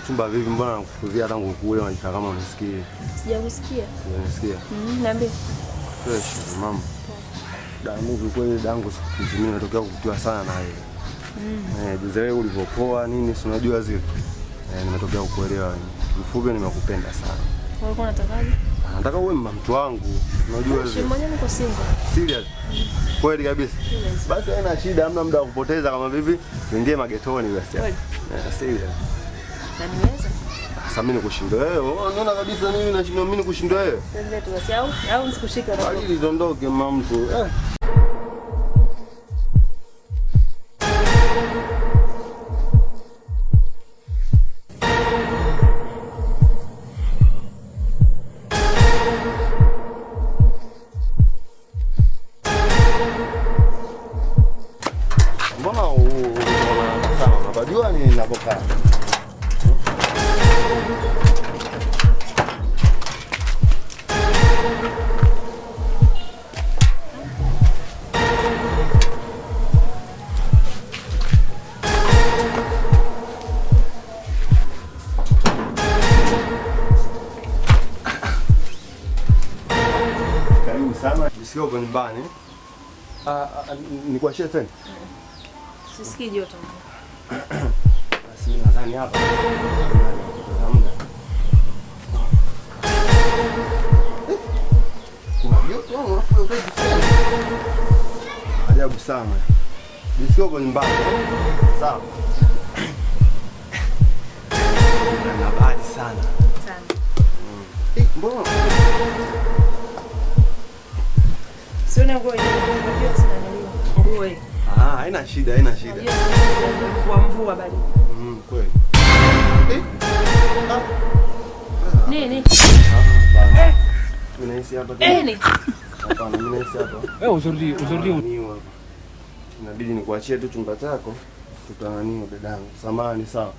Chumba vipi, mbona nakufukuzia tangu kule unajifanya kama unisikie? Sijakusikia. Unisikia? Niambie. Fresh mama. Damu kweli dangu sikutumia natokea kukutiwa sana na wewe. Juzi wewe ulivyopoa nini si unajua zile. Nimetokea kukuelewa. Mfupi nimekupenda sana. Ulikuwa unatakaje? Nataka uwe mtu wangu. Unajua zile. Mmoja niko single. Serious? Kweli kabisa. Basi haina shida, hamna muda wa kupoteza kama vipi. Tuingie magetoni basi. Serious. Na niweza? Sasa mimi nikushinda wewe. Unaona kabisa mimi nashinda mimi nikushinda wewe. Twende tu basi au nisikushike roho. Bali dondoke mamtu. Mbona unaona unajua ni ninapokaa? Karibu sana. Jisikia uko nyumbani? Ni kwa chef tena? Sisikii joto. Basi nadhani hapa. Kuna joto unafuta ukaji sana. Ajabu sana. Jisikia uko nyumbani. Sawa. Na bahati sana. Sana. Mbona? Siona nguo hiyo sana nilio. Nguo hii. Haina shida, haina shida. Kwa mvua bali. Kweli. Nini? Hapana. Tunaishi hapa. Nini? Hapana, mimi naishi hapa. Uzuri. Inabidi nikuachie tu chumba chako. Tutananiwa dadangu. Samahani sawa.